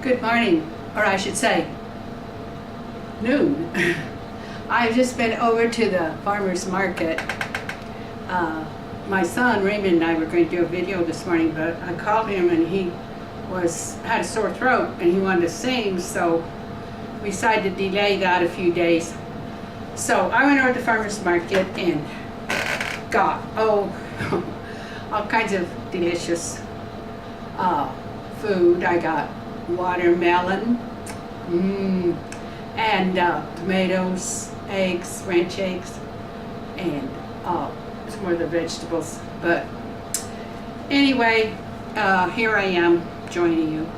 Good morning, or I should say, noon. I've just been over to the farmer's market. My son Raymond and I were going to do a video this morning, but I called him and he had a sore throat and he wanted to sing, so we decided to delay that a few days. So I went over to the farmer's market and got all kinds of delicious food. I got watermelon, and tomatoes, eggs, ranch eggs, and some more of the vegetables. But anyway, here I am joining you.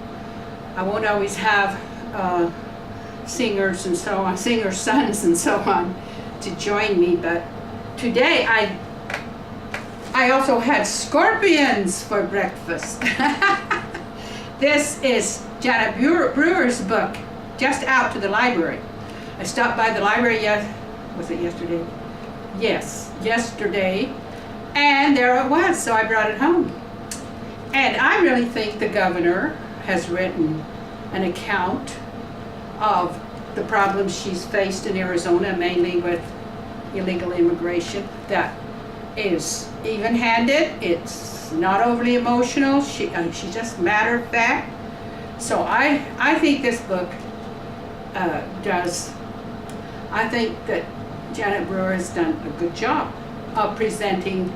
I won't always have singers and so on, singers' sons and so on to join me, but today I also had scorpions for breakfast. This is Janet Brewer's book, just out to the library. I stopped by the library, was it yesterday? Yes, yesterday, and there it was, so I brought it home. And I really think the governor has written an account of the problems she's faced in Arizona, mainly with illegal immigration, that is even-handed. It's not overly emotional. She's just matter of fact. So I think this book I think that Janet Brewer has done a good job of presenting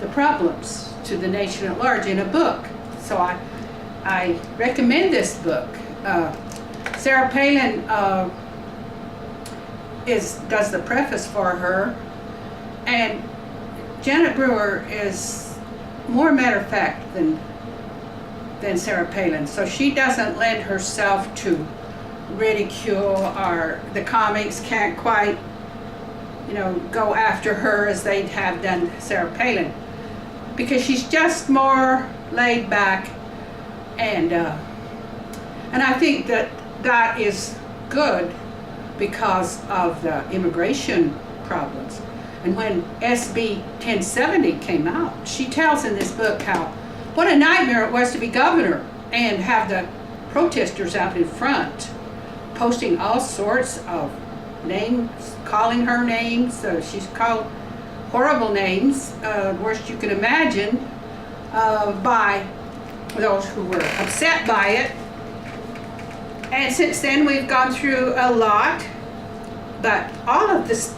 the problems to the nation at large in a book. So I recommend this book. Sarah Palin does the preface for her, and Janet Brewer is more matter of fact than Sarah Palin. So she doesn't lend herself to ridicule, or the comics can't quite, go after her as they have done Sarah Palin, because she's just more laid back, and I think that is good because of the immigration problems. And when SB 1070 came out, she tells in this book what a nightmare it was to be governor and have the protesters out in front posting all sorts of names, calling her names. She's called horrible names, worst you can imagine, by those who were upset by it. And since then we've gone through a lot, but all of this,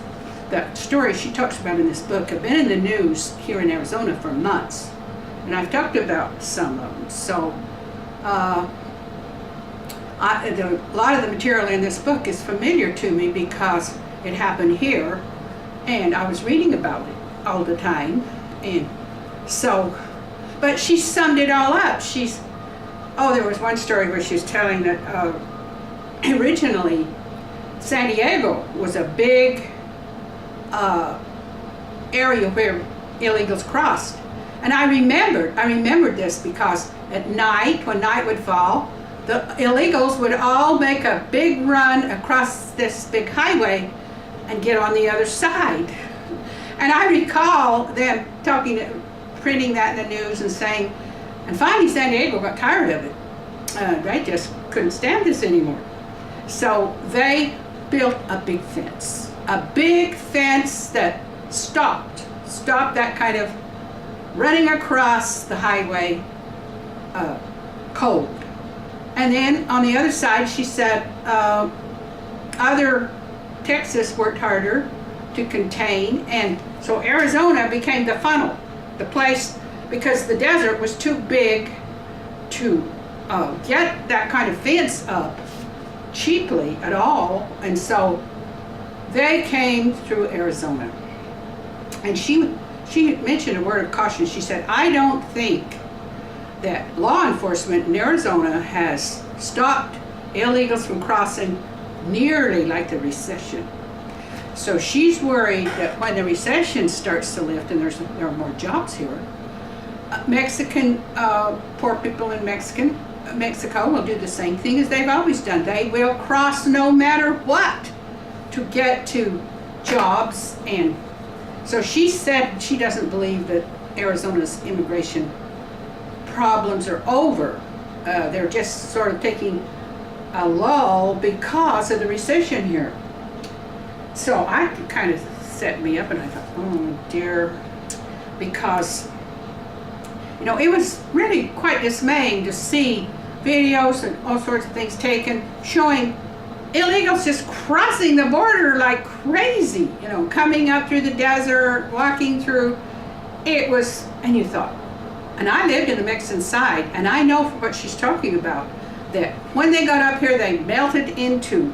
the stories she talks about in this book, have been in the news here in Arizona for months, and I've talked about some of them. So a lot of the material in this book is familiar to me because it happened here, and I was reading about it all the time. And so, but she summed it all up. There was one story where she was telling that originally San Diego was a big area where illegals crossed. And I remembered this because at night, when night would fall, the illegals would all make a big run across this big highway and get on the other side. And I recall them printing that in the news and saying, and finally San Diego got tired of it. They just couldn't stand this anymore. So they built a big fence that stopped that kind of running across the highway cold. And then on the other side, she said, Texas worked harder to contain, and so Arizona became the funnel, the place, because the desert was too big to get that kind of fence up cheaply at all, and so they came through Arizona. And she mentioned a word of caution. She said, I don't think that law enforcement in Arizona has stopped illegals from crossing nearly like the recession. So she's worried that when the recession starts to lift and there are more jobs here, Mexican poor people in Mexico will do the same thing as they've always done. They will cross no matter what to get to jobs. And so she said she doesn't believe that Arizona's immigration problems are over. they're just sort of taking a lull because of the recession here. So I kind of set me up, and I thought, oh dear, because it was really quite dismaying to see videos and all sorts of things taken showing illegals just crossing the border like crazy, coming up through the desert, walking through. It was, and you thought, and I lived in the Mexican side, and I know what she's talking about, that when they got up here, they melted into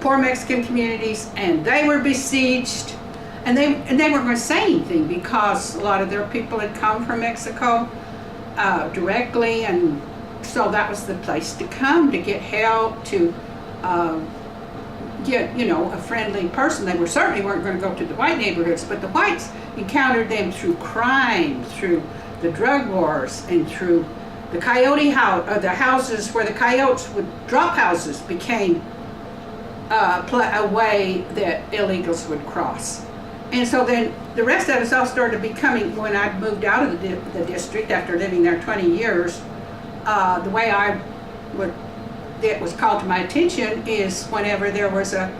poor Mexican communities, and they were besieged, and they weren't going to say anything because a lot of their people had come from Mexico directly, and so that was the place to come to get help, to get a friendly person. They certainly weren't going to go to the white neighborhoods, but the whites encountered them through crime, through the drug wars, and through the coyote house, the houses where the coyotes would drop houses became a way that illegals would cross. And so then the rest of us all started becoming, when I moved out of the district after living there 20 years, the way it was called to my attention is whenever there was an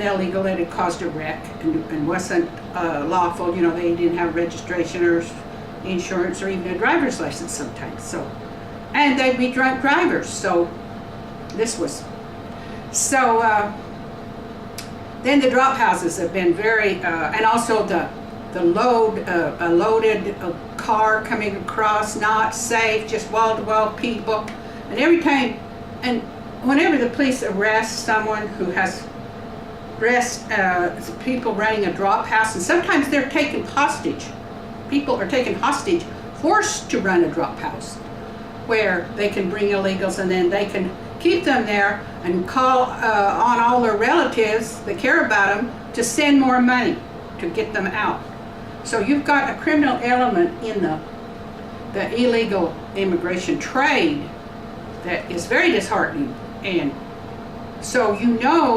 illegal that had caused a wreck and wasn't lawful, they didn't have registration or insurance or even a driver's license sometimes. So, and they'd be drunk drivers. So this was, then the drop houses have been very, and also the a loaded car coming across, not safe, just wall-to-wall people. And every time, and whenever the police arrest someone who has people running a drop house, and sometimes they're taken hostage. People are taken hostage, forced to run a drop house, where they can bring illegals, and then they can keep them there and call on all their relatives that care about them to send more money to get them out. So you've got a criminal element in the illegal immigration trade that is very disheartening. And so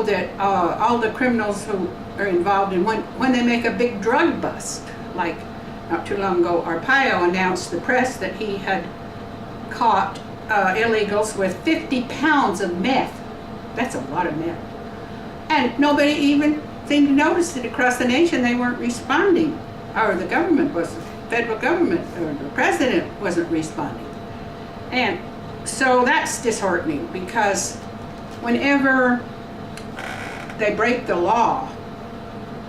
that all the criminals who are involved in, when they make a big drug bust, like not too long ago, Arpaio announced to the press that he had caught illegals with 50 pounds of meth. That's a lot of meth. And nobody even seemed to notice it across the nation. They weren't responding. Or the government wasn't, federal government, or the president wasn't responding. And so that's disheartening, because whenever they break the law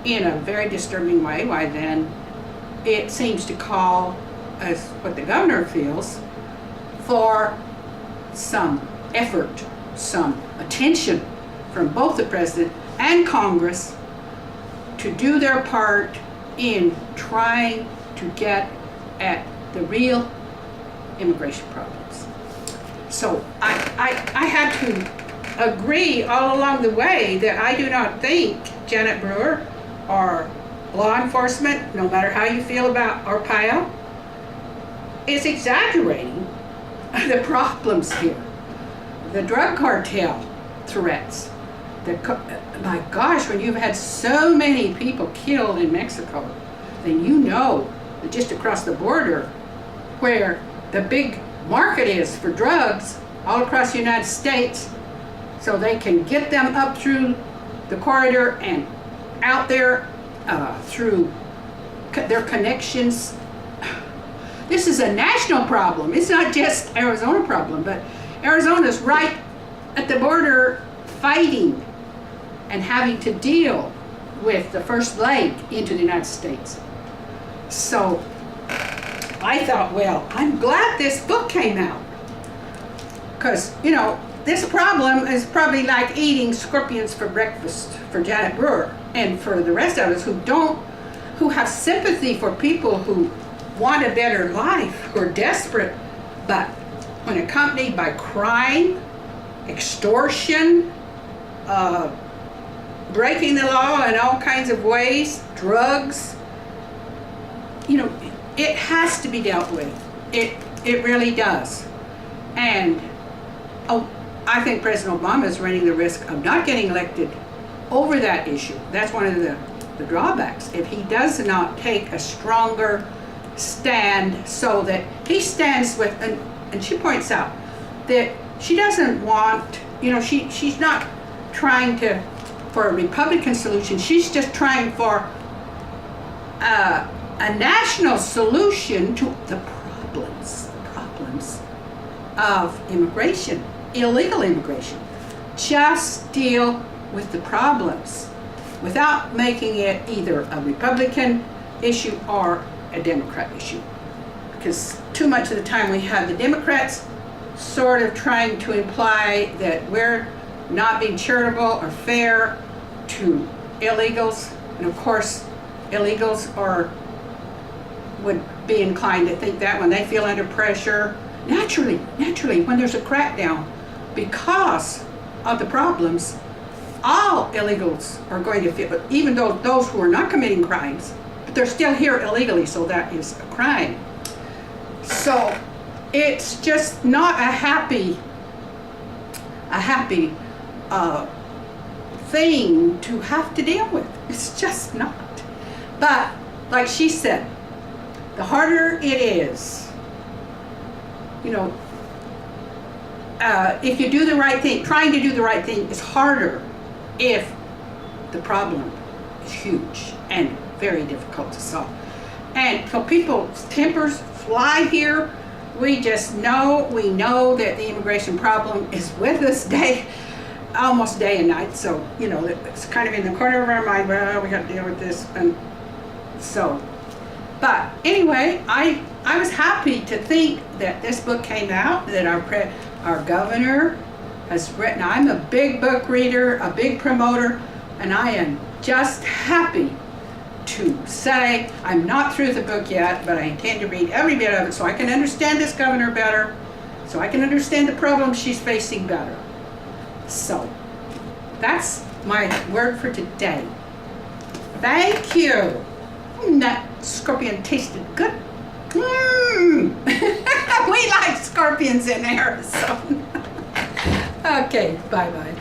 in a very disturbing way, why then it seems to call, as what the governor feels, for some effort, some attention from both the president and Congress to do their part in trying to get at the real immigration problems. So I had to agree all along the way that I do not think Janet Brewer or law enforcement, no matter how you feel about Arpaio, is exaggerating the problems here. The drug cartel threats. My gosh, when you've had so many people killed in Mexico, then you know that just across the border, where the big market is for drugs all across the United States, so they can get them up through the corridor and out there through their connections. This is a national problem. It's not just Arizona problem, but Arizona's right at the border fighting and having to deal with the first leg into the United States. So I thought, well, I'm glad this book came out, because, this problem is probably like eating scorpions for breakfast for Janet Brewer, and for the rest of us who have sympathy for people who want a better life, who are desperate, but when accompanied by crime, extortion, breaking the law in all kinds of ways, drugs, it has to be dealt with. It really does. And I think President Obama is running the risk of not getting elected over that issue. That's one of the drawbacks. If he does not take a stronger stand so that he stands with, and she points out that she doesn't want, she's not trying for a Republican solution. She's just trying for a national solution to the problems of immigration, illegal immigration. Just deal with the problems without making it either a Republican issue or a Democrat issue. Because too much of the time we have the Democrats sort of trying to imply that we're not being charitable or fair to illegals. And of course, illegals would be inclined to think that when they feel under pressure, naturally, when there's a crackdown, because of the problems, all illegals are going to feel, even though those who are not committing crimes, but they're still here illegally, so that is a crime. So it's just not a happy thing to have to deal with. It's just not. But like she said, the harder it is, if you do the right thing, trying to do the right thing is harder if the problem is huge and very difficult to solve. And so people's tempers fly here. We know that the immigration problem is with us almost day and night. So, it's kind of in the corner of our mind, well, we got to deal with this. And so, but anyway, I was happy to think that this book came out, that our governor has written. I'm a big book reader, a big promoter, and I am just happy to say I'm not through the book yet, but I intend to read every bit of it so I can understand this governor better, so I can understand the problems she's facing better. So that's my word for today. Thank you. That scorpion tasted good. We like scorpions in Arizona. Okay, bye-bye.